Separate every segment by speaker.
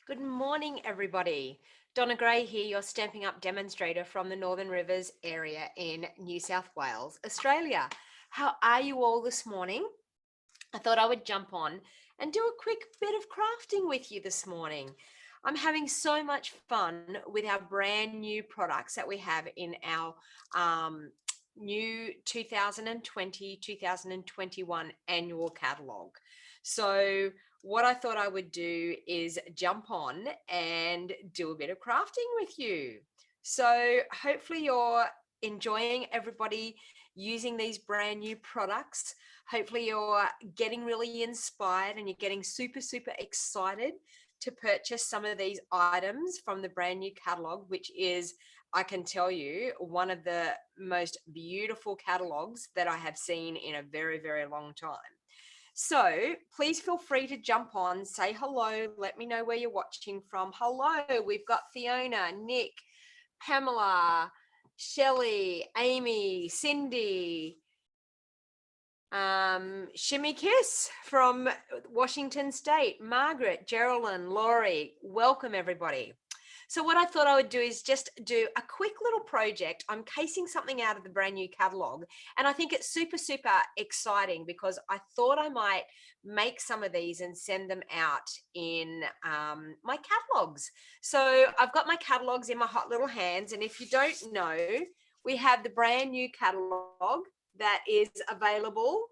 Speaker 1: Good morning, everybody. Donna Gray here, your Stampin' Up demonstrator from the Northern Rivers area in New South Wales, Australia. How are you all this morning? I thought I would jump on and do a quick bit of crafting with you this morning. I'm having so much fun with our brand new products that we have in our new 2020-2021 annual catalogue. So what I thought I would do is jump on and do a bit of crafting with you. So hopefully you're enjoying everybody using these brand new products. Hopefully you're getting really inspired and you're getting super excited to purchase some of these items from the brand new catalog, which is, I can tell you, one of the most beautiful catalogs that I have seen in a very long time. So please feel free to jump on, say hello, let me know where you're watching from. Hello, we've got Fiona, Nick, Pamela, Shelley, Amy, Cindy, Shimmy Kiss from Washington State, Margaret, Geraldine, Laurie. Welcome, everybody. So what I thought I would do is just do a quick little project. I'm casing something out of the brand new catalog, and I think it's super exciting because I thought I might make some of these and send them out in my catalogs. So I've got my catalogs in my hot little hands, and if you don't know, we have the brand new catalog that is available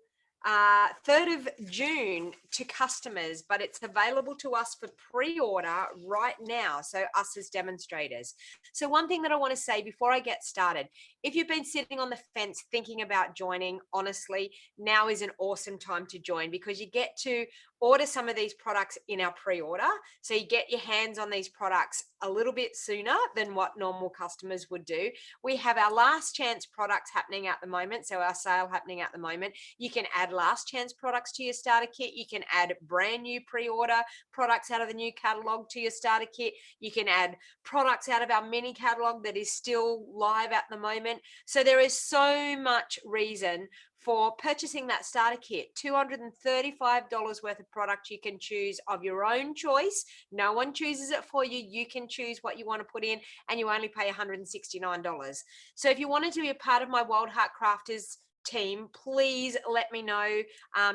Speaker 1: 3rd of June to customers, but it's available to us for pre-order right now, so us as demonstrators. So one thing that I want to say before I get started, if you've been sitting on the fence thinking about joining, honestly, now is an awesome time to join because you get to order some of these products in our pre-order. So you get your hands on these products a little bit sooner than what normal customers would do. We have our last chance products happening at the moment. So our sale happening at the moment. You can add last chance products to your starter kit. You can add brand new pre-order products out of the new catalog to your starter kit. You can add products out of our mini catalog that is still live at the moment. So there is so much reason for purchasing that starter kit. $235 worth of product you can choose of your own choice. No one chooses it for you. You can choose what you want to put in, and you only pay $169. So if you wanted to be a part of my Wild Heart Crafters team, please let me know.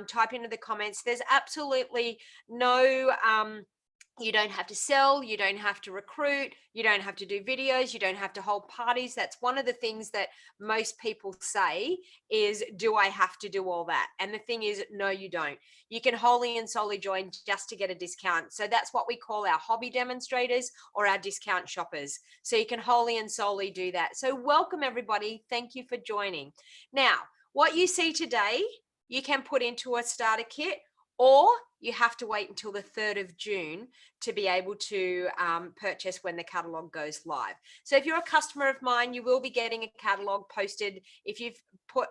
Speaker 1: Type into the comments. There's absolutely no you don't have to sell, you don't have to recruit, you don't have to do videos, you don't have to hold parties. That's one of the things that most people say is, do I have to do all that? And the thing is, no, you don't. You can wholly and solely join just to get a discount. So that's what we call our hobby demonstrators or our discount shoppers. So you can wholly and solely do that. So welcome everybody. Thank you for joining. Now, what you see today, you can put into a starter kit, or you have to wait until the 3rd of June to be able to purchase when the catalog goes live. So if you're a customer of mine, you will be getting a catalog posted. If you've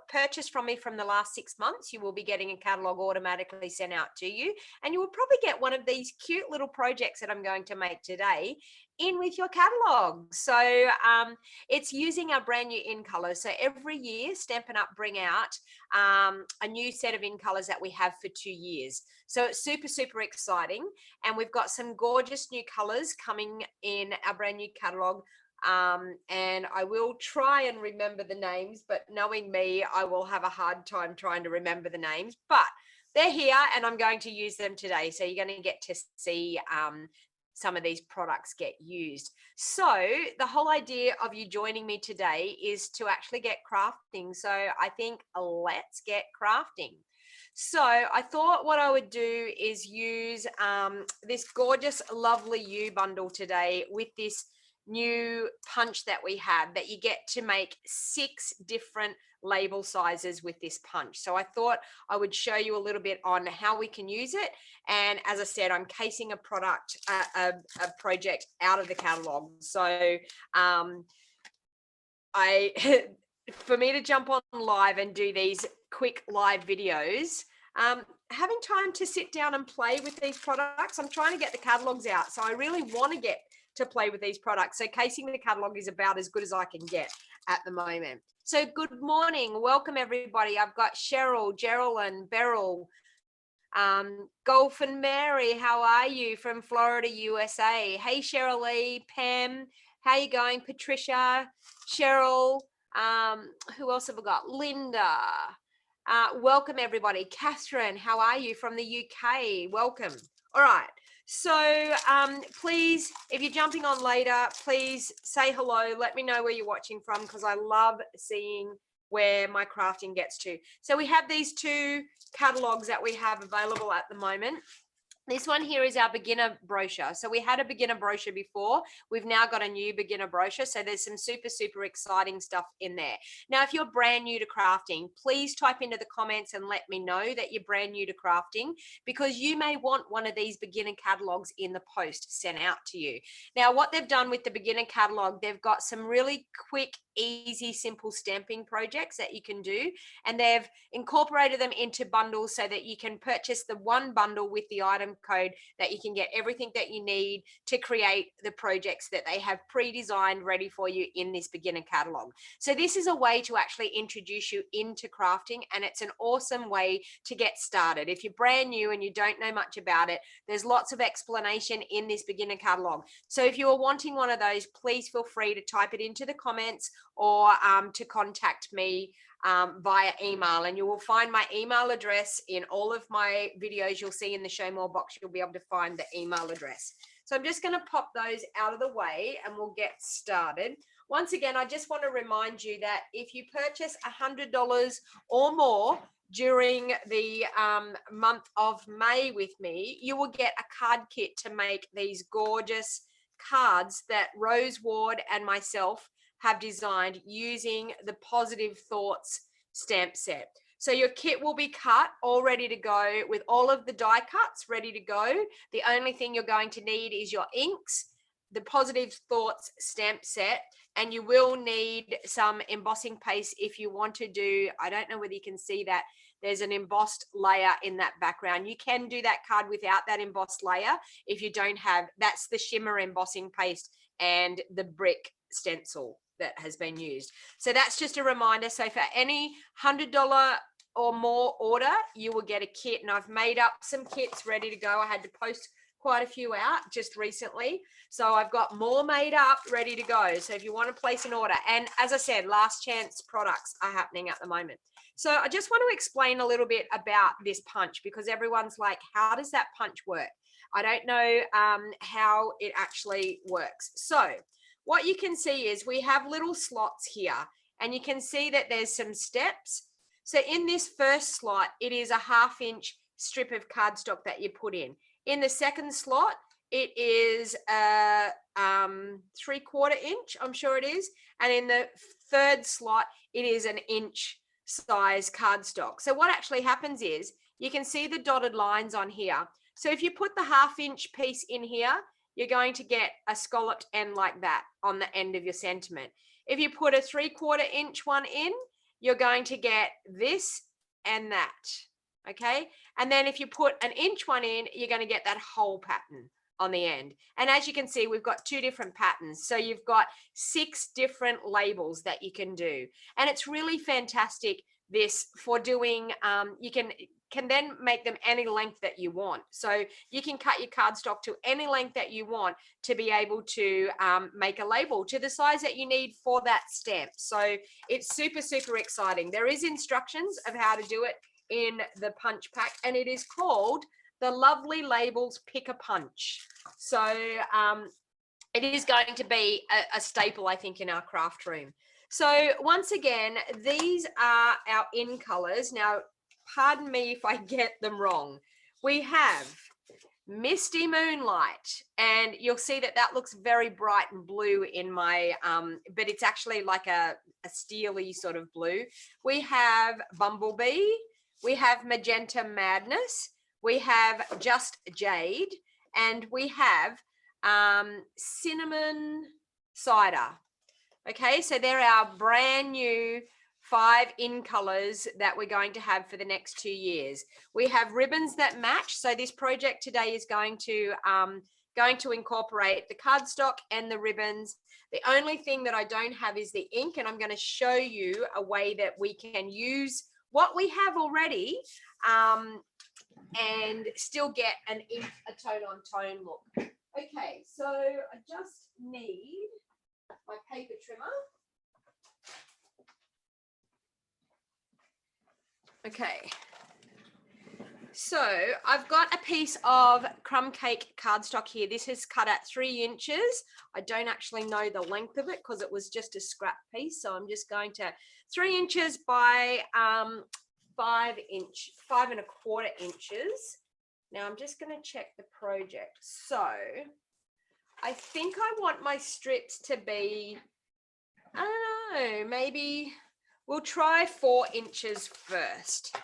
Speaker 1: purchased from me from the last 6 months, you will be getting a catalog automatically sent out to you. And you will probably get one of these cute little projects that I'm going to make today in with your catalog. So it's using our brand new in colors. So every year Stampin' Up bring out a new set of in colors that we have for 2 years. So it's super exciting. And we've got some gorgeous new colors coming in our brand new catalog. And I will try and remember the names, but knowing me, I will have a hard time trying to remember the names, but they're here and I'm going to use them today. So you're going to get to see some of these products get used. So the whole idea of you joining me today is to actually get crafting. So I think let's get crafting. So I thought what I would do is use this gorgeous, lovely U bundle today with this new punch that we have, that you get to make 6 different label sizes with this punch. So I thought I would show you a little bit on how we can use it. And as I said, I'm casing a product, a project out of the catalog. So for me to jump on live and do these quick live videos, having time to sit down and play with these products, I'm trying to get the catalogs out. So I really want to get to play with these products. So casing the catalog is about as good as I can get at the moment. So good morning. Welcome everybody. I've got Cheryl, Geraldine, Beryl, Golf and Mary, how are you from Florida, USA? Hey, Cheryl Lee, Pam, how you going? Patricia, Cheryl, who else have we got? Linda. Welcome everybody. Catherine, how are you from the UK? Welcome. All right. So please, if you're jumping on later, please say hello. Let me know where you're watching from because I love seeing where my crafting gets to. So we have these two catalogs that we have available at the moment. This one here is our beginner brochure. So we had a beginner brochure before. We've now got a new beginner brochure. So there's some super, super exciting stuff in there. Now, if you're brand new to crafting, please type into the comments and let me know that you're brand new to crafting because you may want one of these beginner catalogs in the post sent out to you. Now, what they've done with the beginner catalog, they've got some really quick, easy, simple stamping projects that you can do. And they've incorporated them into bundles so that you can purchase the one bundle with the item code that you can get everything that you need to create the projects that they have pre-designed ready for you in this beginner catalog. So this is a way to actually introduce you into crafting, and it's an awesome way to get started. If you're brand new and you don't know much about it, there's lots of explanation in this beginner catalog. So if you're wanting one of those, please feel free to type it into the comments or to contact me via email, and you will find my email address in all of my videos. You'll see in the show more box, you'll be able to find the email address. So I'm just going to pop those out of the way and we'll get started. Once again, I just want to remind you that if you purchase $100 or more during the month of May with me, you will get a card kit to make these gorgeous cards that Rose Ward and myself have designed using the Positive Thoughts stamp set. So your kit will be cut, all ready to go with all of the die cuts ready to go. The only thing you're going to need is your inks, the Positive Thoughts stamp set, and you will need some embossing paste if you want to do, I don't know whether you can see that, there's an embossed layer in that background. You can do that card without that embossed layer if you don't have, that's the shimmer embossing paste and the brick stencil that has been used. So that's just a reminder. So for any $100 or more order, you will get a kit, and I've made up some kits ready to go. I had to post quite a few out just recently, so I've got more made up ready to go. So if you want to place an order, and as I said, last chance products are happening at the moment. So I just want to explain a little bit about this punch because everyone's like, how does that punch work? I don't know how it actually works. So what you can see is we have little slots here, and you can see that there's some steps. So in this first slot, it is a 1/2 inch strip of cardstock that you put in. In the second slot, it is a 3/4 inch, I'm sure it is. And in the third slot, it is an inch size cardstock. So what actually happens is you can see the dotted lines on here. So if you put the 1/2 inch piece in here, you're going to get a scalloped end like that on the end of your sentiment. If you put a 3/4 inch one in, you're going to get this and that, okay? And then if you put an inch one in, you're going to get that whole pattern on the end. And as you can see, we've got 2 different patterns. So you've got 6 different labels that you can do. And it's really fantastic this for doing, you can then make them any length that you want. So you can cut your cardstock to any length that you want to be able to make a label to the size that you need for that stamp. So it's super, super exciting. There is instructions of how to do it in the punch pack, and it is called the Lovely Labels Pick a Punch. So it is going to be a staple, I think, in our craft room. So once again, these are our in colors. Now, pardon me if I get them wrong. We have Misty Moonlight, and you'll see that that looks very bright and blue in my, but it's actually like a steely sort of blue. We have Bumblebee, we have Magenta Madness, we have Just Jade, and we have Cinnamon Cider. Okay, so they're our brand new 5 in colors that we're going to have for the next 2 years. We have ribbons that match. So this project today is going to incorporate the cardstock and the ribbons. The only thing that I don't have is the ink, and I'm going to show you a way that we can use what we have already and still get a tone on tone look. Okay, so I just need my paper trimmer. Okay, so I've got a piece of crumb cake cardstock here. This is cut at 3 inches. I don't actually know the length of it because it was just a scrap piece. So I'm just going to 3 inches by 5 1/4 inches. Now I'm just going to check the project. So I think I want my strips to be, I don't know, maybe we'll try 4 inches first.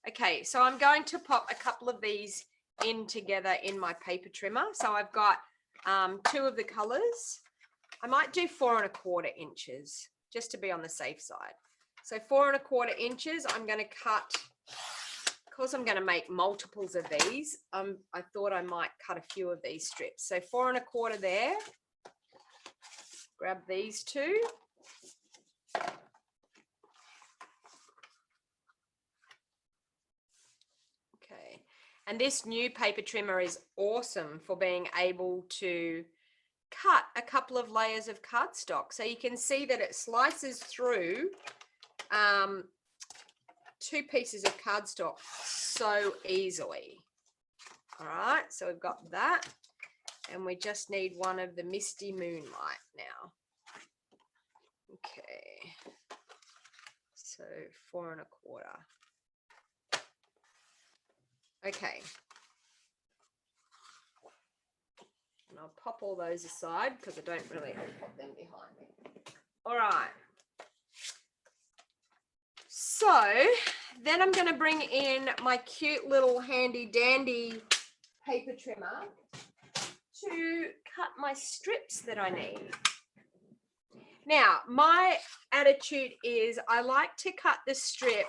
Speaker 1: Okay, so I'm going to pop a couple of these in together in my paper trimmer. So I've got 2 of the colors. I might do 4 1/4 inches just to be on the safe side. So 4 1/4 inches, I'm going to cut, because I'm going to make multiples of these, I thought I might cut a few of these strips. So 4 1/4 there. Grab these 2. Okay, and this new paper trimmer is awesome for being able to cut a couple of layers of cardstock. So you can see that it slices through 2 pieces of cardstock so easily. All right, so we've got that, and we just need one of the Misty Moonlight now. Okay, so 4 1/4. Okay, and I'll pop all those aside because I don't really put them behind me. All right. So then I'm going to bring in my cute little handy dandy paper trimmer to cut my strips that I need. Now, my attitude is I like to cut the strip.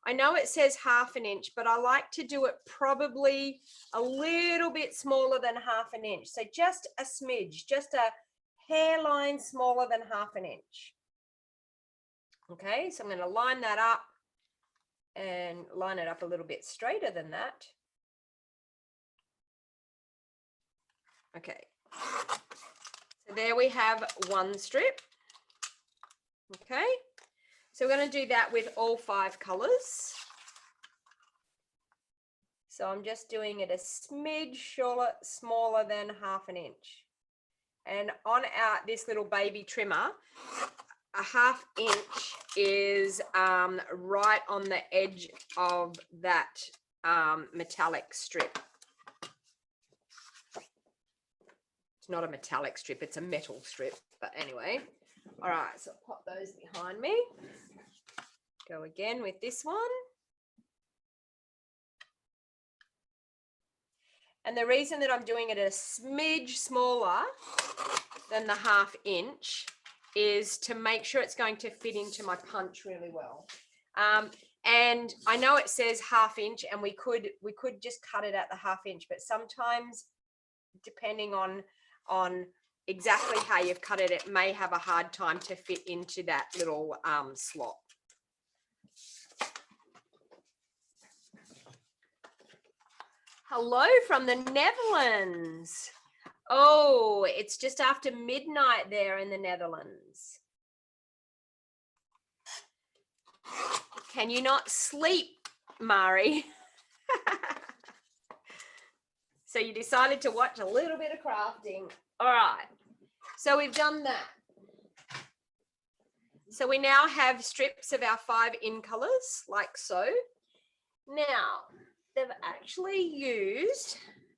Speaker 1: I know it says 1/2 inch, but I like to do it probably a little bit smaller than 1/2 inch. So just a smidge, just a hairline smaller than 1/2 inch. Okay, so I'm going to line that up and line it up a little bit straighter than that. Okay, so there we have 1 strip. Okay, so we're going to do that with all 5 colors. So I'm just doing it a smidge smaller than 1/2 inch. And on this little baby trimmer, a 1/2 inch is right on the edge of that metallic strip. It's not a metallic strip, it's a metal strip, but anyway. All right, so pop those behind me. Go again with this one. And the reason that I'm doing it a smidge smaller than the 1/2 inch is to make sure it's going to fit into my punch really well. And I know it says 1/2 inch, and we could just cut it at the 1/2 inch, but sometimes depending on exactly how you've cut it, it may have a hard time to fit into that little slot. Hello from the Netherlands. Oh, it's just after midnight there in the Netherlands. Can you not sleep, Mari? So you decided to watch a little bit of crafting. All right, so we've done that. So we now have strips of our 5 in colors, like so. Now, they've actually used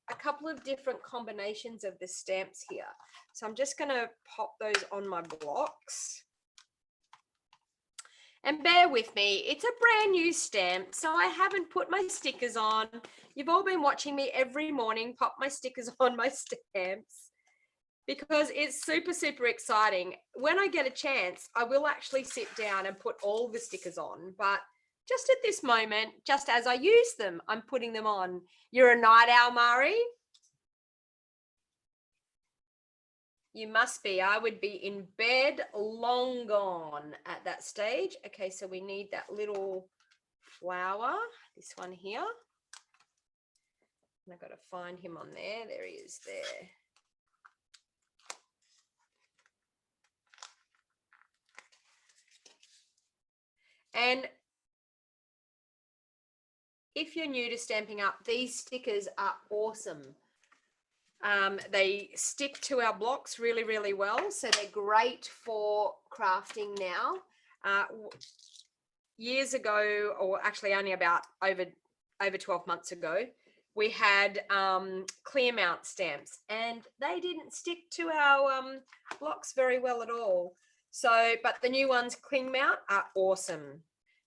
Speaker 1: a couple of different combinations of the stamps here. So I'm just going to pop those on my blocks. And bear with me, it's a brand new stamp, so I haven't put my stickers on. You've all been watching me every morning pop my stickers on my stamps because it's super, super exciting. When I get a chance, I will actually sit down and put all the stickers on, but just at this moment, just as I use them, I'm putting them on. You're a night owl, Mari? You must be. I would be in bed long gone at that stage. Okay, so we need that little flower, this one here. I've got to find him on there. There he is there. And if you're new to Stampin' Up, these stickers are awesome. They stick to our blocks really, really well. So they're great for crafting now. Years ago, or actually only about over 12 months ago, we had clear mount stamps, and they didn't stick to our blocks very well at all. So, but the new ones, cling mount, are awesome.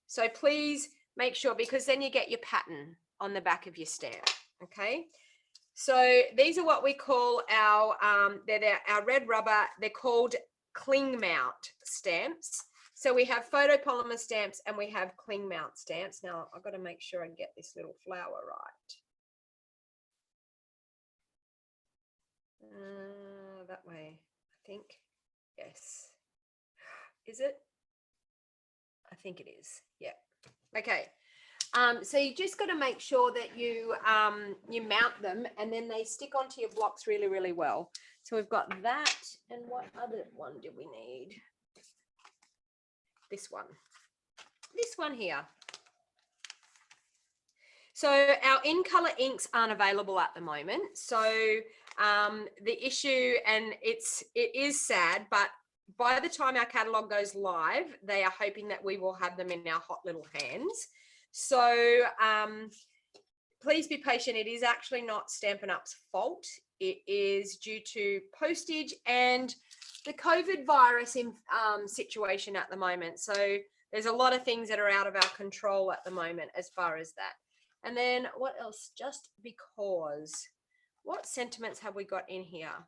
Speaker 1: So please make sure, because then you get your pattern on the back of your stamp. Okay. So these are what we call our they're our red rubber. They're called cling mount stamps. So we have photopolymer stamps and we have cling mount stamps. Now I've got to make sure I get this little flower right. That way, I think. Yes. Is it? I think it is. Yeah. Okay. So you just got to make sure that you mount them, and then they stick onto your blocks really, really well. So we've got that, and what other one do we need? This one here. So our in-color inks aren't available at the moment. So the issue, and it is sad, but by the time our catalog goes live, they are hoping that we will have them in our hot little hands. So please be patient. It is actually not Stampin' Up's fault. It is due to postage and the COVID virus situation at the moment. So there's a lot of things that are out of our control at the moment as far as that. And then what else? Just because. What sentiments have we got in here?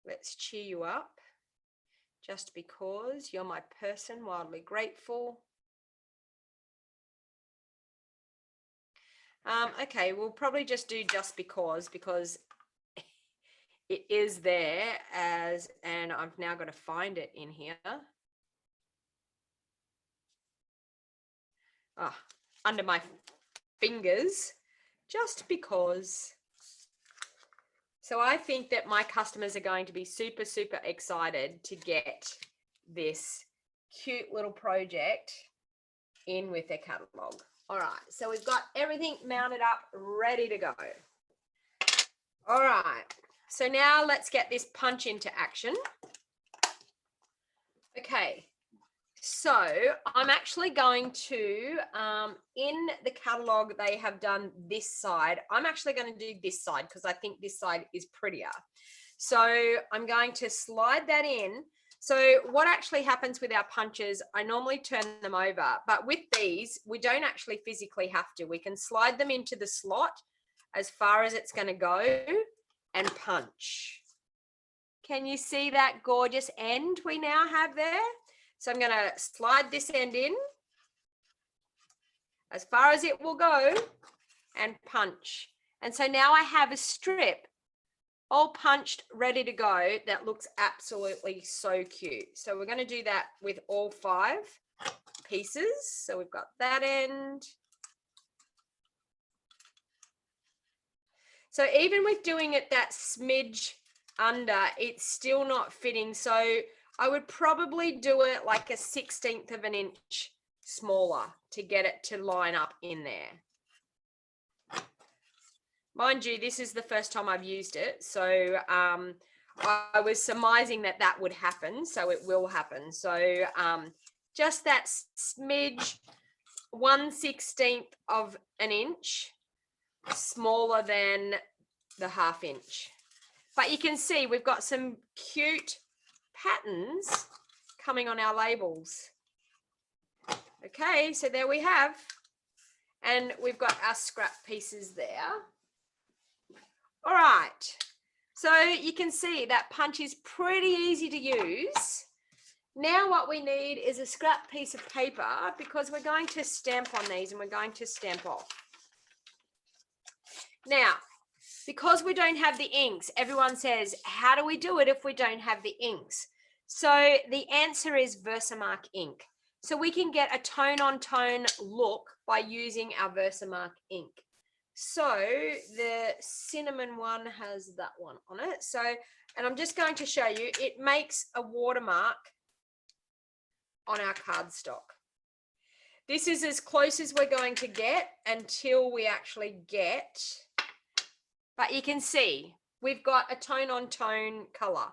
Speaker 1: Let's cheer you up. Just because you're my person, wildly grateful. Okay, we'll probably just do just because it is there and I've now got to find it in here. Oh, under my fingers, just because. So I think that my customers are going to be super, super excited to get this cute little project in with their catalog. All right, so we've got everything mounted up, ready to go. All right, so now let's get this punch into action. Okay, so I'm actually going to, in the catalog, they have done this side. I'm actually going to do this side because I think this side is prettier. So I'm going to slide that in. So what actually happens with our punches, I normally turn them over, but with these, we don't actually physically have to. We can slide them into the slot as far as it's going to go and punch. Can you see that gorgeous end we now have there? So I'm going to slide this end in as far as it will go and punch. And so now I have a strip all punched, ready to go. That looks absolutely so cute. So we're going to do that with all 5 pieces. So we've got that end. So even with doing it that smidge under, it's still not fitting. So I would probably do it like a 1/16 of an inch smaller to get it to line up in there. Mind you, this is the first time I've used it, so I was surmising that that would happen, so it will happen. So just that smidge, 1/16 of an inch smaller than the 1/2 inch. But you can see we've got some cute patterns coming on our labels. Okay, so there we have, and we've got our scrap pieces there. All right, so you can see that punch is pretty easy to use. Now what we need is a scrap piece of paper because we're going to stamp on these and we're going to stamp off. Now, because we don't have the inks, everyone says, how do we do it if we don't have the inks? So the answer is Versamark ink. So we can get a tone-on-tone look by using our Versamark ink. So the cinnamon one has that one on it. So, and I'm just going to show you, it makes a watermark on our cardstock. This is as close as we're going to get until we actually get, but you can see we've got a tone on tone color.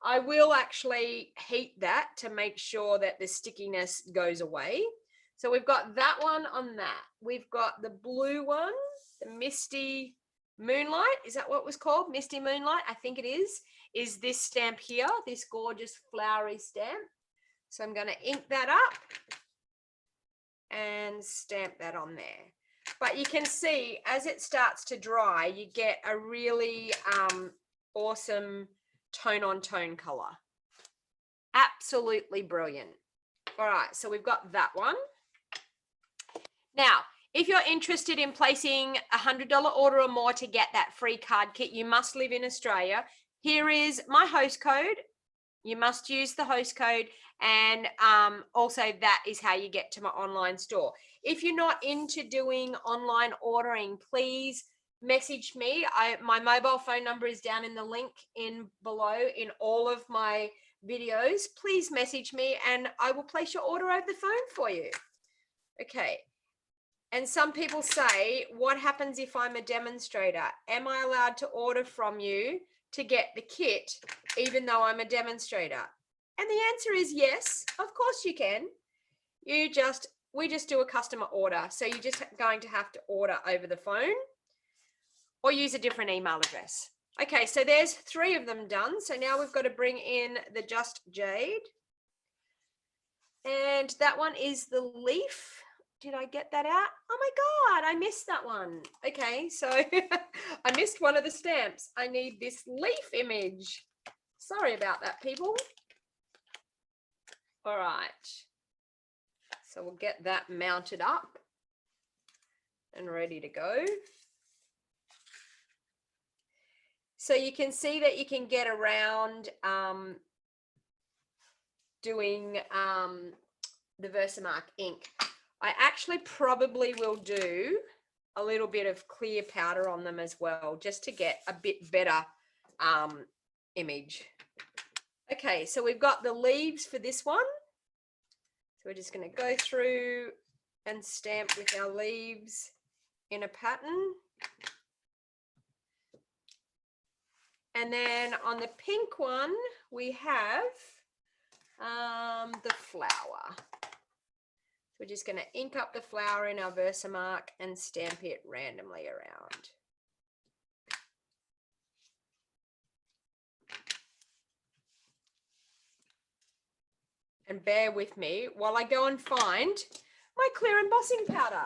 Speaker 1: I will actually heat that to make sure that the stickiness goes away. So we've got that one on that. We've got the blue one, the Misty Moonlight. Is that what it was called? Misty Moonlight, I think it is this stamp here, this gorgeous flowery stamp. So I'm going to ink that up and stamp that on there. But you can see as it starts to dry, you get a really awesome tone on tone color. Absolutely brilliant. All right, so we've got that one. Now, if you're interested in placing a $100 order or more to get that free card kit, you must live in Australia. Here is my host code. You must use the host code, and also that is how you get to my online store. If you're not into doing online ordering, please message me. My mobile phone number is down in the link in below in all of my videos. Please message me and I will place your order over the phone for you. Okay. And some people say, what happens if I'm a demonstrator? Am I allowed to order from you to get the kit, even though I'm a demonstrator? And the answer is yes, of course you can. We just do a customer order. So you're just going to have to order over the phone or use a different email address. Okay, so there's 3 of them done. So now we've got to bring in the Just Jade. And that one is the leaf. Did I get that out? Oh my God, I missed that one. Okay, so I missed one of the stamps. I need this leaf image. Sorry about that, people. All right. So we'll get that mounted up and ready to go. So you can see that you can get around doing the Versamark ink. I actually probably will do a little bit of clear powder on them as well, just to get a bit better image. Okay, so we've got the leaves for this one. So we're just going to go through and stamp with our leaves in a pattern. And then on the pink one, we have the flower. We're just going to ink up the flower in our Versamark and stamp it randomly around. And bear with me while I go and find my clear embossing powder.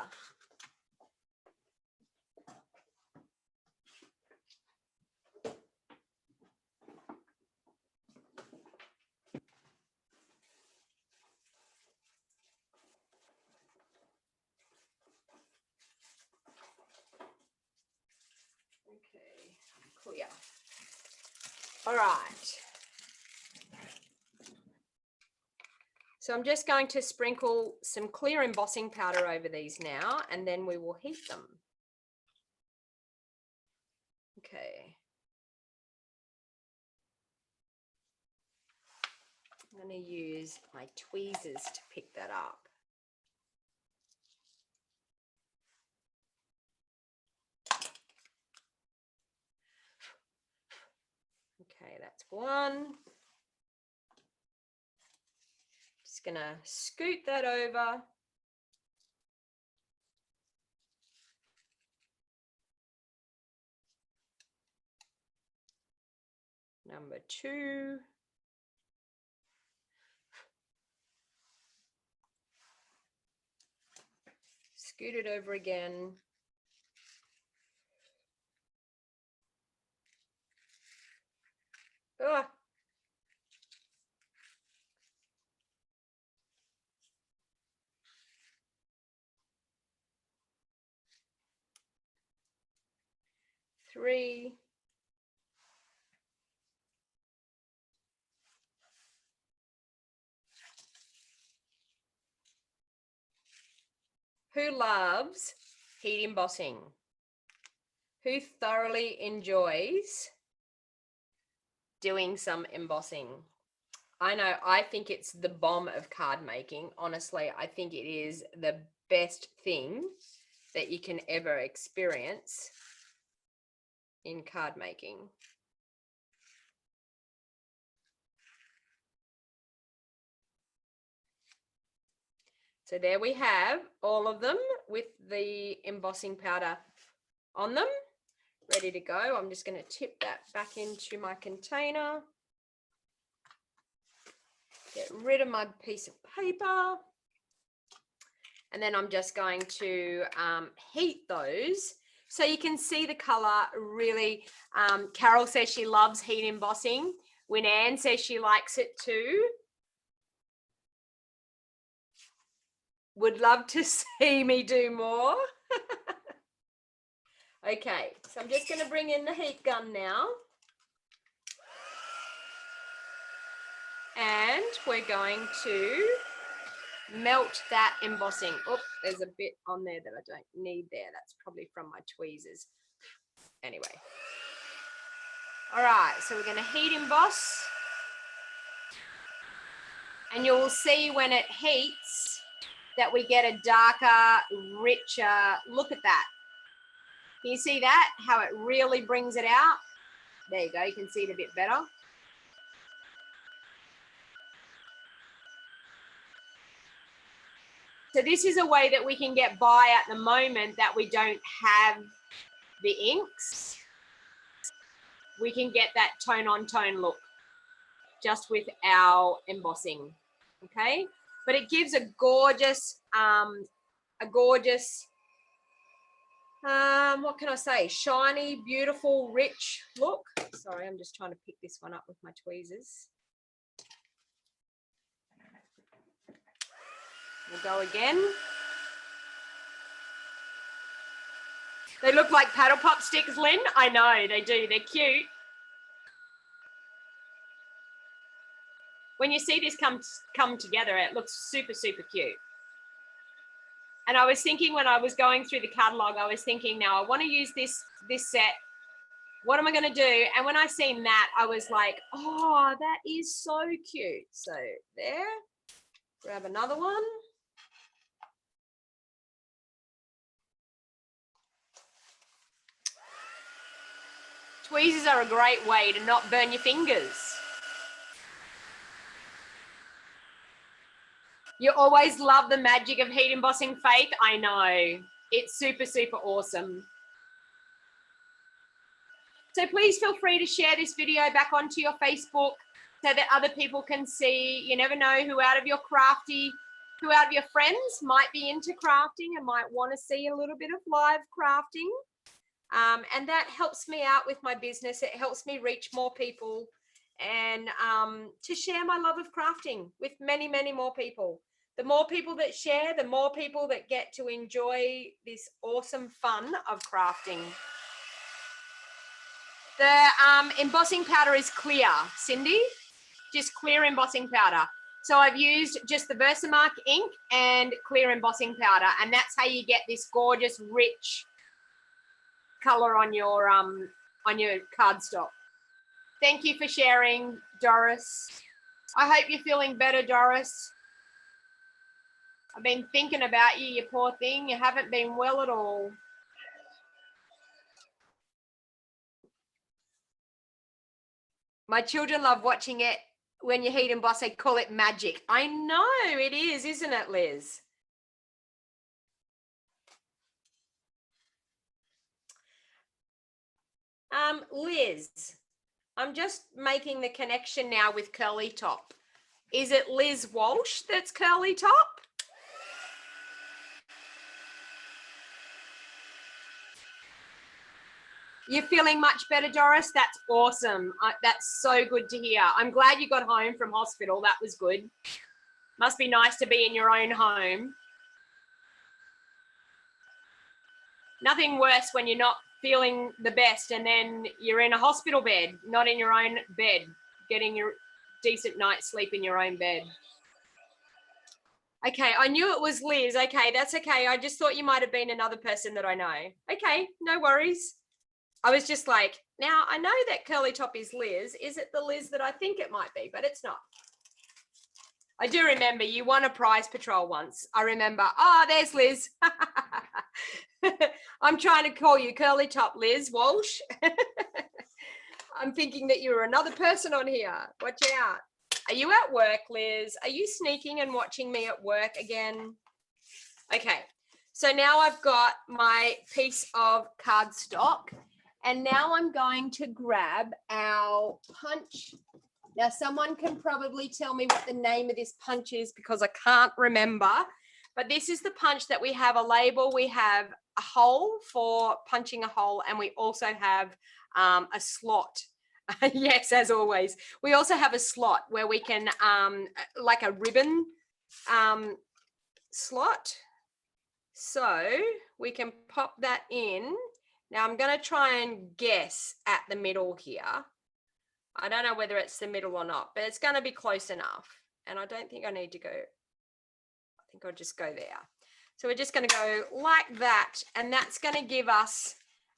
Speaker 1: Clear. All right. So I'm just going to sprinkle some clear embossing powder over these now, and then we will heat them. Okay. I'm going to use my tweezers to pick that up. Okay, that's one. Just going to scoot that over. Number 2. Scoot it over again. Ugh. Three. Who loves heat embossing? who thoroughly enjoys doing some embossing? I know, I think it's the bomb of card making. Honestly, I think it is the best thing that you can ever experience in card making. So there we have all of them with the embossing powder on them, ready to go. I'm just going to tip that back into my container. Get rid of my piece of paper. And then I'm just going to heat those so you can see the color really. Carol says she loves heat embossing. When Anne says she likes it too. Would love to see me do more. Okay, so I'm just going to bring in the heat gun now. And we're going to melt that embossing. Oh, there's a bit on there that I don't need there. That's probably from my tweezers. Anyway. All right, so we're going to heat emboss. And you'll see when it heats that we get a darker, richer, look at that. Can you see that? How it really brings it out? There you go, you can see it a bit better. So this is a way that we can get by at the moment that we don't have the inks. We can get that tone on tone look just with our embossing, okay? But it gives a gorgeous, what can I say? Shiny, beautiful, rich look. Sorry, I'm just trying to pick this one up with my tweezers. We'll go again. They look like paddle pop sticks, Lynn. I know, they do. They're cute. When you see this come together, it looks super, super cute. And I was thinking when I was going through the catalog, I was thinking, now I want to use this set. What am I going to do? And when I seen that, I was like, oh, that is so cute. So there, grab another one. Tweezers are a great way to not burn your fingers. You always love the magic of heat embossing, Faith. I know. It's super, super awesome. So please feel free to share this video back onto your Facebook so that other people can see. You never know who out of your friends might be into crafting and might want to see a little bit of live crafting. And that helps me out with my business. It helps me reach more people and to share my love of crafting with many, many more people. The more people that share, the more people that get to enjoy this awesome fun of crafting. The embossing powder is clear, Cindy, just clear embossing powder. So I've used just the Versamark ink and clear embossing powder, and that's how you get this gorgeous, rich color on your cardstock. Thank you for sharing, Doris. I hope you're feeling better, Doris. I've been thinking about you, you poor thing. You haven't been well at all. My children love watching it when you heat emboss. They call it magic. I know it is, isn't it, Liz? Liz, I'm just making the connection now with Curly Top. Is it Liz Walsh that's Curly Top? You're feeling much better, Doris? That's awesome. That's so good to hear. I'm glad you got home from hospital. That was good. Must be nice to be in your own home. Nothing worse when you're not feeling the best and then you're in a hospital bed, not in your own bed, getting your decent night's sleep in your own bed. Okay, I knew it was Liz. Okay, that's okay. I just thought you might have been another person that I know. Okay, no worries. I was just like, now I know that curly top is Liz. Is it the Liz that I think it might be? But it's not. I do remember you won a prize patrol once. I remember. Oh, there's Liz. I'm trying to call you curly top Liz Walsh. I'm thinking that you're another person on here. Watch out. Are you at work, Liz? Are you sneaking and watching me at work again? Okay. So now I've got my piece of cardstock, and now I'm going to grab our punch. Now, someone can probably tell me what the name of this punch is because I can't remember, but this is the punch that we have a label. We have a hole for punching a hole, and we also have a slot. Yes, as always. We also have a slot where we can, like a ribbon slot. So we can pop that in. Now I'm going to try and guess at the middle here. I don't know whether it's the middle or not, but it's going to be close enough. And I don't think I need to go. I think I'll just go there. So we're just going to go like that. And that's going to give us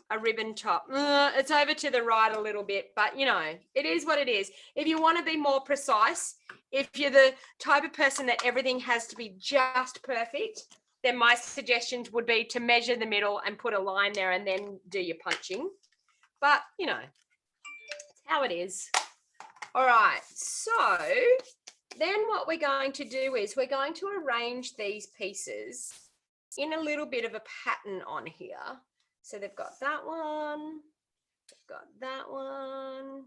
Speaker 1: a ribbon top. It's over to the right a little bit, but you know, it is what it is. If you want to be more precise, if you're the type of person that everything has to be just perfect, then my suggestions would be to measure the middle and put a line there and then do your punching. But, you know, it's how it is. All right, so then what we're going to do is we're going to arrange these pieces in a little bit of a pattern on here. So they've got that one, they've got that one,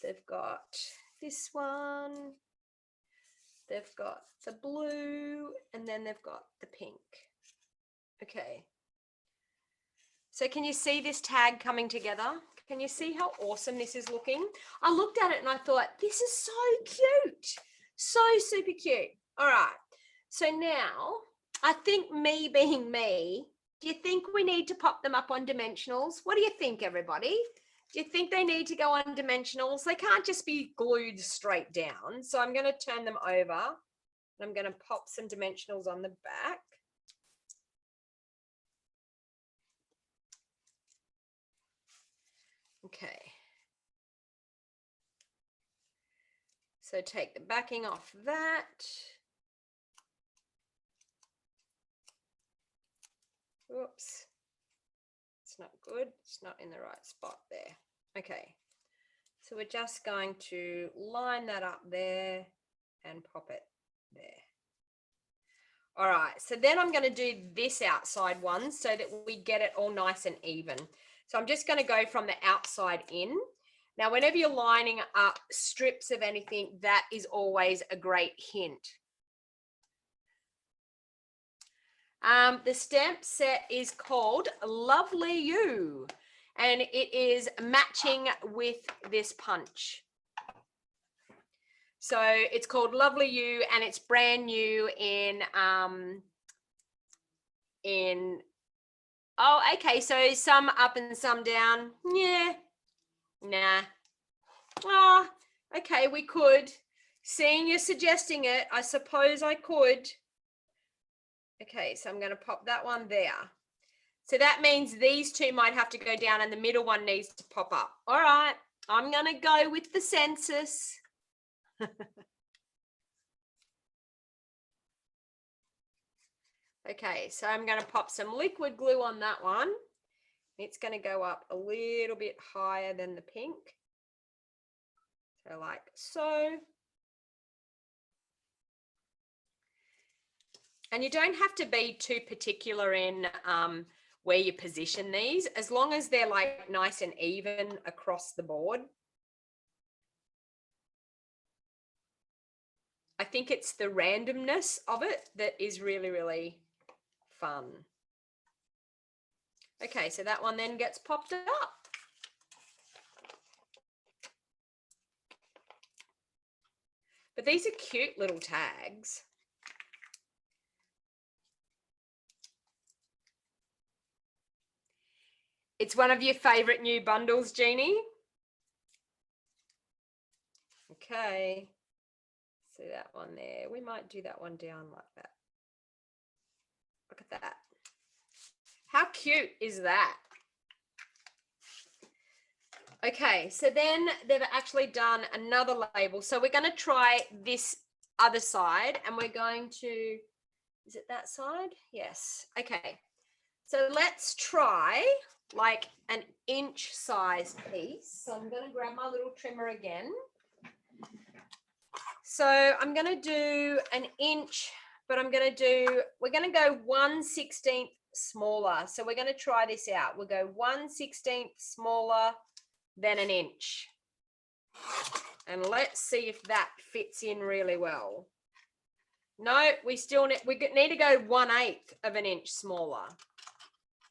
Speaker 1: they've got this one, they've got the blue, and then they've got the pink. Okay. So can you see this tag coming together? Can you see how awesome this is looking? I looked at it and I thought, this is so cute. So super cute. All right. So now, I think me being me, do you think we need to pop them up on dimensionals? What do you think, everybody? Do you think they need to go on dimensionals? They can't just be glued straight down. So I'm going to turn them over and I'm going to pop some dimensionals on the back. Okay. So take the backing off that. Whoops. It's not good. It's not in the right spot there. Okay. So we're just going to line that up there and pop it there. All right. So then I'm going to do this outside one so that we get it all nice and even. So I'm just going to go from the outside in. Now, whenever you're lining up strips of anything, that is always a great hint. The stamp set is called Lovely You, and it is matching with this punch. So it's called Lovely You, and it's brand new in oh, okay, so some up and some down. Yeah, nah. Oh, okay, we could. Seeing you suggesting it, I suppose I could. Okay, so I'm going to pop that one there. So that means these two might have to go down and the middle one needs to pop up. All right, I'm going to go with the census. Okay, so I'm going to pop some liquid glue on that one. It's going to go up a little bit higher than the pink. So like so. And you don't have to be too particular in where you position these, as long as they're like nice and even across the board. I think it's the randomness of it that is really, really fun. Okay, so that one then gets popped up. But these are cute little tags. It's one of your favorite new bundles, Jeannie? Okay. So that one there, we might do that one down like that. Look at that. How cute is that? Okay, so then they've actually done another label. So we're going to try this other side, and we're going to, is it that side? Yes. Okay. So let's try like an inch size piece. So I'm going to grab my little trimmer again. So I'm going to do an inch, but we're going to go 1/16 smaller. So we're going to try this out. We'll go 1/16 smaller than an inch. And let's see if that fits in really well. No, we need to go 1/8 of an inch smaller.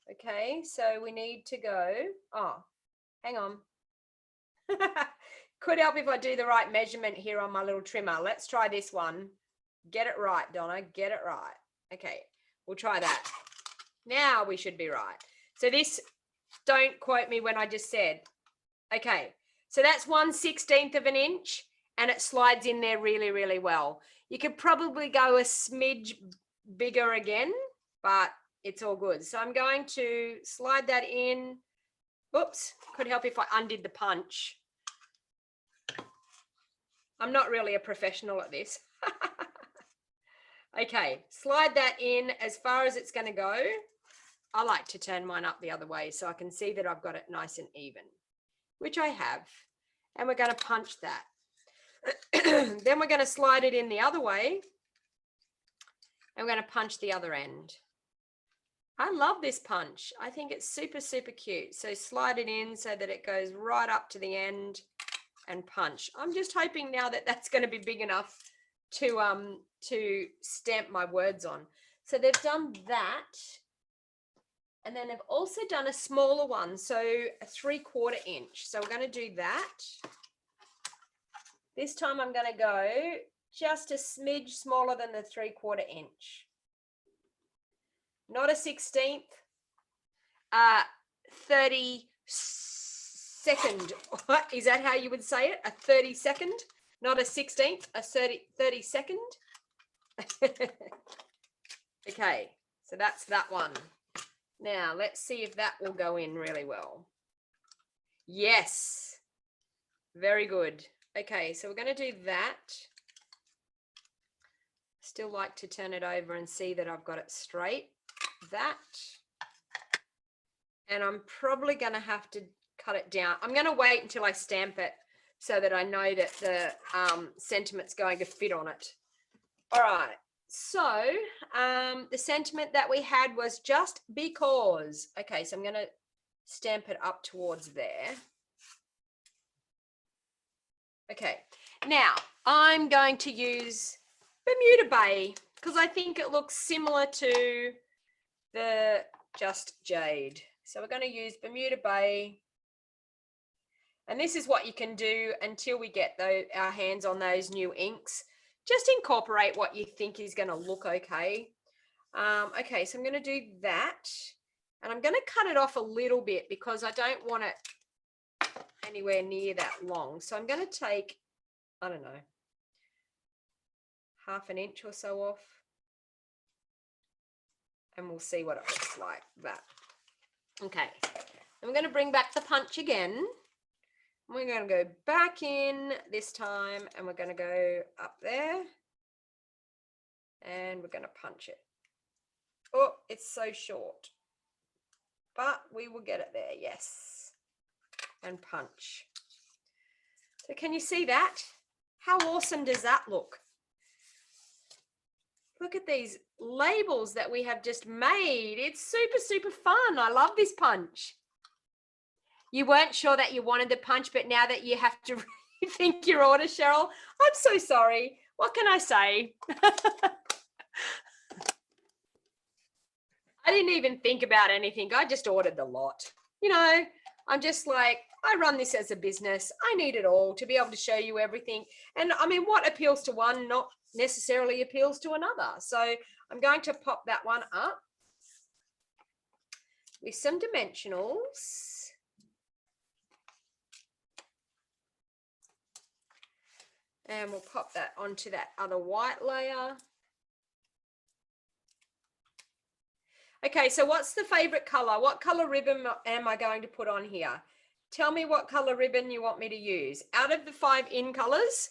Speaker 1: Okay, so we need to go, oh, hang on. Could help if I do the right measurement here on my little trimmer. Let's try this one. Get it right, Donna, get it right. Okay, we'll try that. Now we should be right. So this, don't quote me when I just said. Okay, so that's 1/16 of an inch, and it slides in there really, really well. You could probably go a smidge bigger again, but it's all good. So I'm going to slide that in. Oops, could help if I undid the punch. I'm not really a professional at this. Okay, slide that in as far as it's going to go. I like to turn mine up the other way so I can see that I've got it nice and even, which I have. And we're going to punch that. Then we're going to slide it in the other way. And we're going to punch the other end. I love this punch. I think it's super, super cute. So slide it in so that it goes right up to the end and punch. I'm just hoping now that that's going to be big enough to stamp my words on. So they've done that. And then they've also done a smaller one, so a 3/4 inch. So we're going to do that. This time I'm going to go just a smidge smaller than the 3/4 inch. Not a 16th, 32nd. Is that how you would say it? A 32nd, not a 16th, a 32nd. Okay, so that's that one. Now, let's see if that will go in really well. Yes, very good. Okay, so we're going to do that. Still like to turn it over and see that I've got it straight. That. And I'm probably going to have to cut it down. I'm going to wait until I stamp it so that I know that the sentiment's going to fit on it. All right. So the sentiment that we had was just because. Okay, so I'm going to stamp it up towards there. Okay, now I'm going to use Bermuda Bay because I think it looks similar to the Just Jade. So we're going to use Bermuda Bay. And this is what you can do until we get our hands on those new inks. Just incorporate what you think is going to look okay. Okay, so I'm going to do that. And I'm going to cut it off a little bit because I don't want it anywhere near that long. So I'm going to take, I don't know, 1/2 inch or so off. And we'll see what it looks like, that. Okay, I'm going to bring back the punch again. We're going to go back in this time and we're going to go up there and we're going to punch it. Oh, it's so short, but we will get it there. Yes. And punch. So can you see that? How awesome does that look? Look at these labels that we have just made. It's super, super fun. I love this punch. You weren't sure that you wanted the punch, but now that you have to rethink your order, Cheryl, I'm so sorry. What can I say? I didn't even think about anything. I just ordered the lot. You know, I'm just like, I run this as a business. I need it all to be able to show you everything. And I mean, what appeals to one not necessarily appeals to another. So I'm going to pop that one up with some dimensionals. And we'll pop that onto that other white layer. Okay, so what's the favorite color? What color ribbon am I going to put on here? Tell me what color ribbon you want me to use. Out of the 5 in colors,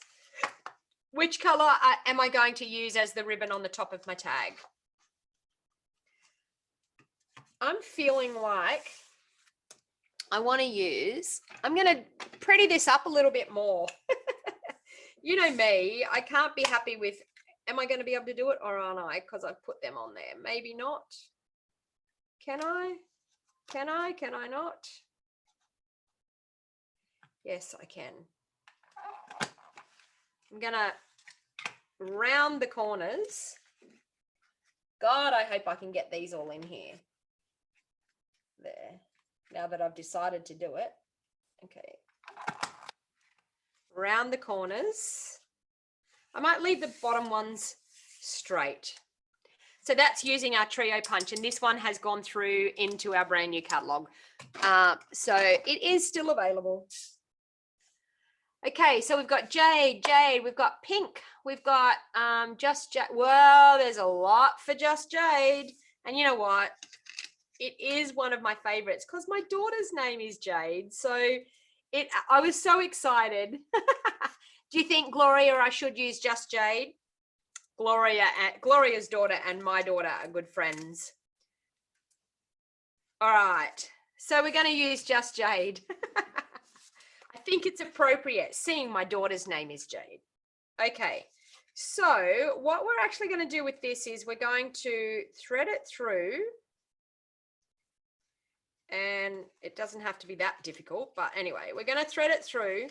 Speaker 1: which color am I going to use as the ribbon on the top of my tag? I'm feeling like I want to use, I'm going to pretty this up a little bit more. You know me, I can't be happy with, am I going to be able to do it or aren't I? Because I've put them on there. Maybe not. Can I? Can I not? Yes, I can. I'm going to round the corners. God, I hope I can get these all in here. There. Now that I've decided to do it. Okay. Round the corners. I might leave the bottom ones straight. So that's using our trio punch, and this one has gone through into our brand new catalogue. So it is still available. Okay, so we've got jade, we've got pink, we've got just jade. Well, there's a lot for just jade. And you know what? It is one of my favorites because my daughter's name is Jade. So I was so excited. Do you think, Gloria, I should use just Jade? Gloria's daughter and my daughter are good friends. All right. So we're going to use just Jade. I think it's appropriate, seeing my daughter's name is Jade. Okay. So what we're actually going to do with this is we're going to thread it through. And it doesn't have to be that difficult, but anyway, we're going to thread it through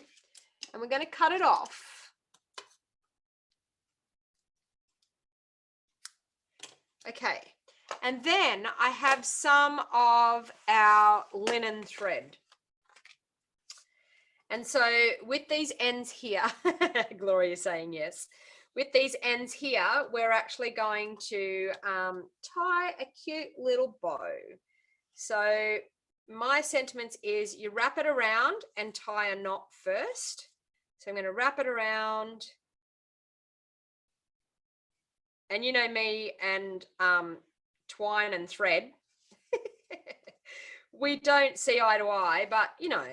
Speaker 1: and we're going to cut it off. Okay, and then I have some of our linen thread. And so with these ends here, Gloria's saying yes. With these ends here, we're actually going to tie a cute little bow. So my sentiments is you wrap it around and tie a knot first. So I'm going to wrap it around. And you know me and twine and thread. We don't see eye to eye, but you know,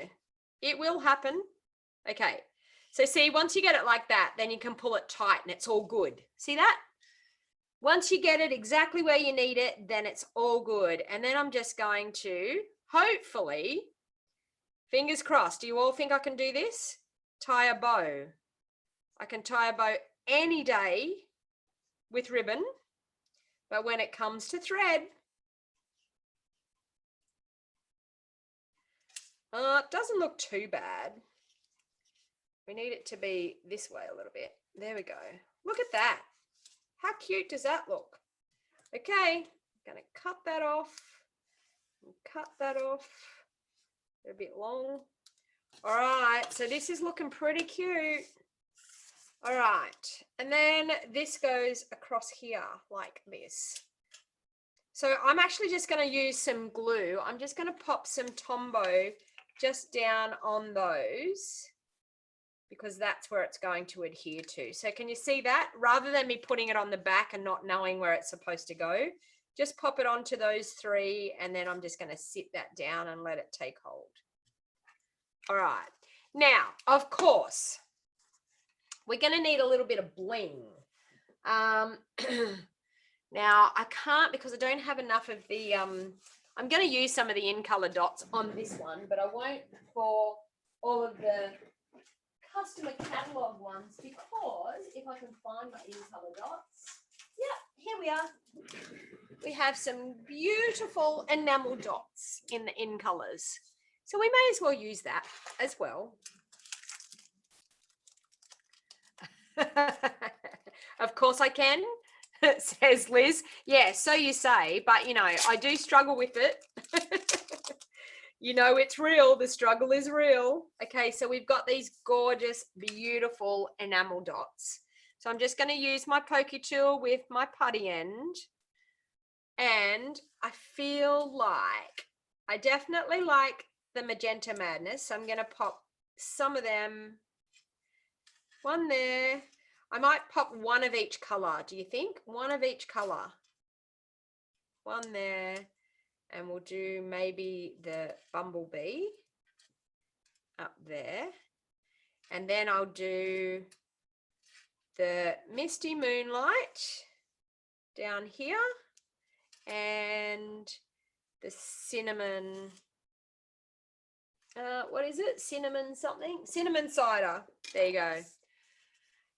Speaker 1: it will happen. Okay. So see, once you get it like that, then you can pull it tight and it's all good. See that? Once you get it exactly where you need it, then it's all good. And then I'm just going to, hopefully, fingers crossed, do you all think I can do this? Tie a bow. I can tie a bow any day with ribbon, but when it comes to thread, it doesn't look too bad. We need it to be this way a little bit. There we go. Look at that. How cute does that look? Okay, I'm going to cut that off. Cut that off. They're a bit long. All right, so this is looking pretty cute. All right, and then this goes across here like this. So I'm actually just going to use some glue. I'm just going to pop some Tombow just down on those, because that's where it's going to adhere to. So can you see that? Rather than me putting it on the back and not knowing where it's supposed to go, just pop it onto those 3, and then I'm just going to sit that down and let it take hold. All right. Now, of course, we're going to need a little bit of bling. Now, I can't, because I don't have enough of the, I'm going to use some of the in-color dots on this one, but I won't for all of the customer catalog ones, because if I can find my in-color dots, yeah, here we are. We have some beautiful enamel dots in the in-colors, so we may as well use that as well. Of course I can, says Liz. Yeah, so you say, but you know, I do struggle with it. You know, it's real. The struggle is real. Okay, so we've got these gorgeous, beautiful enamel dots. So I'm just going to use my pokey tool with my putty end. And I feel like, I definitely like the Magenta Madness. So I'm going to pop some of them. One there. I might pop one of each color. Do you think? One of each color. One there. And we'll do maybe the bumblebee. up there. And then I'll do the Misty Moonlight down here and the cinnamon, what is it? Cinnamon something? Cinnamon cider. There you go.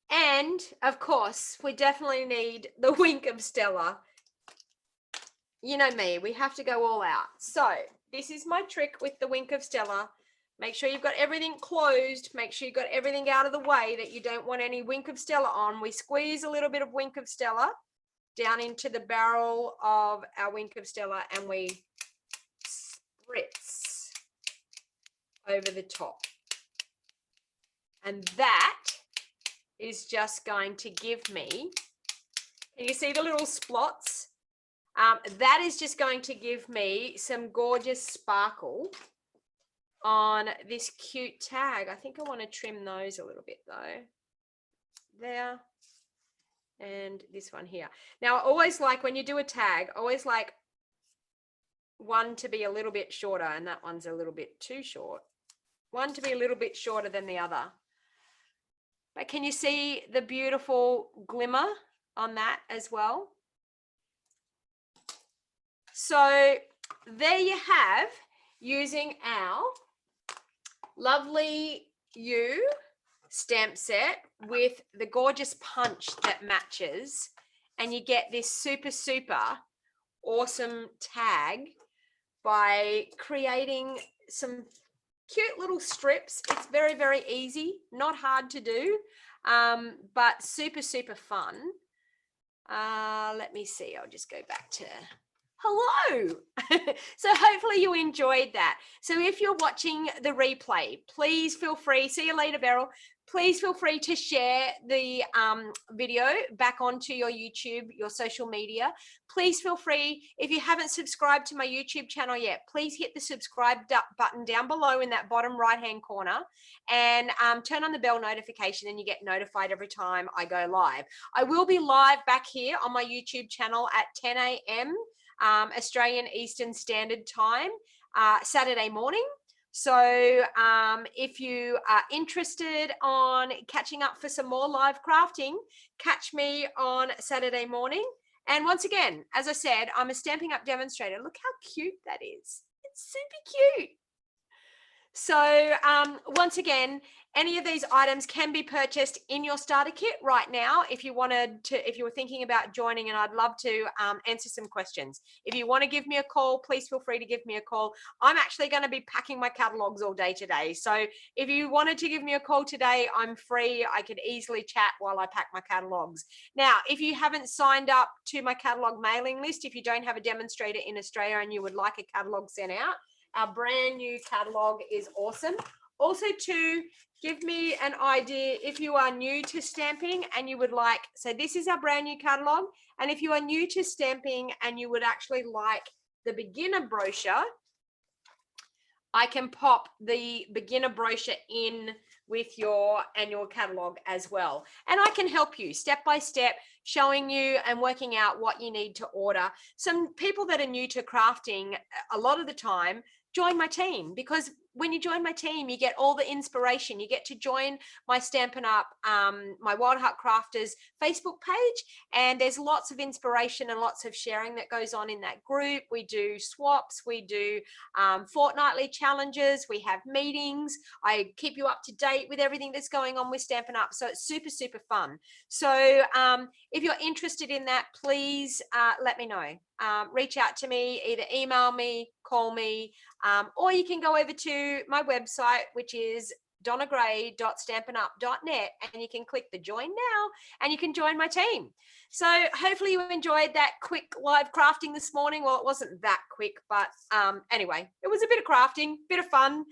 Speaker 1: And of course, we definitely need the wink of Stella. You know me, we have to go all out. So this is my trick with the wink of Stella. Make sure you've got everything closed. Make sure you've got everything out of the way that you don't want any wink of Stella on. We squeeze a little bit of wink of Stella down into the barrel of our wink of Stella and we spritz over the top. And that is just going to give me, can you see the little splots? That is just going to give me some gorgeous sparkle on this cute tag. I think I want to trim those a little bit though. There. And this one here. Now, I always like when you do a tag, I always like one to be a little bit shorter, and that one's a little bit too short. One to be a little bit shorter than the other. But can you see the beautiful glimmer on that as well? So there you have, using our lovely You stamp set with the gorgeous punch that matches, and you get this super, super awesome tag by creating some cute little strips. It's very, very easy, not hard to do, but super, super fun. Let me see, I'll just go back to hello. So hopefully you enjoyed that. So if you're watching the replay, please feel free, see you later, Beryl. Please feel free to share the video back onto your YouTube, your social media. Please feel free, if you haven't subscribed to my YouTube channel yet, please hit the subscribe button down below in that bottom right-hand corner and turn on the bell notification, and you get notified every time I go live. I will be live back here on my YouTube channel at 10 a.m. Australian Eastern Standard Time, Saturday morning. So if you are interested on catching up for some more live crafting, catch me on Saturday morning. And once again, as I said, I'm a Stampin' Up demonstrator. Look how cute that is. It's super cute. So once again, any of these items can be purchased in your starter kit right now if you wanted to, if you were thinking about joining, and I'd love to answer some questions. If you want to give me a call, please feel free to give me a call. I'm actually going to be packing my catalogs all day today. So if you wanted to give me a call today, I'm free. I could easily chat while I pack my catalogs. Now, if you haven't signed up to my catalog mailing list, if you don't have a demonstrator in Australia and you would like a catalog sent out, our brand new catalog is awesome. Also, to give me an idea, if you are new to stamping and you would like, so this is our brand new catalog, and if you are new to stamping and you would actually like the beginner brochure, I can pop the beginner brochure in with your annual catalog as well. And I can help you step by step, showing you and working out what you need to order. Some people that are new to crafting, a lot of the time, join my team, because when you join my team, you get all the inspiration. You get to join my Stampin' Up, my Wild Heart Crafters Facebook page, and there's lots of inspiration and lots of sharing that goes on in that group. We do swaps, we do fortnightly challenges, we have meetings. I keep you up to date with everything that's going on with Stampin' Up, so it's super, super fun. So if you're interested in that, please let me know. Reach out to me, either email me, call me, or you can go over to my website, which is donnagray.stampinup.net, and you can click the join now and you can join my team. So hopefully you enjoyed that quick live crafting this morning. Well, it wasn't that quick, but anyway, it was a bit of crafting, bit of fun.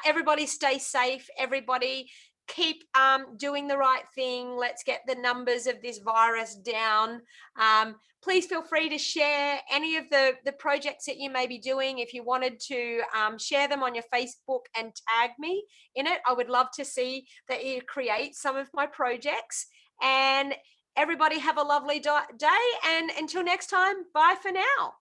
Speaker 1: Everybody stay safe. Everybody keep doing the right thing. Let's get the numbers of this virus down. Please feel free to share any of the projects that you may be doing. If you wanted to share them on your Facebook and tag me in it, I would love to see that you create some of my projects. And everybody have a lovely day. And until next time, bye for now.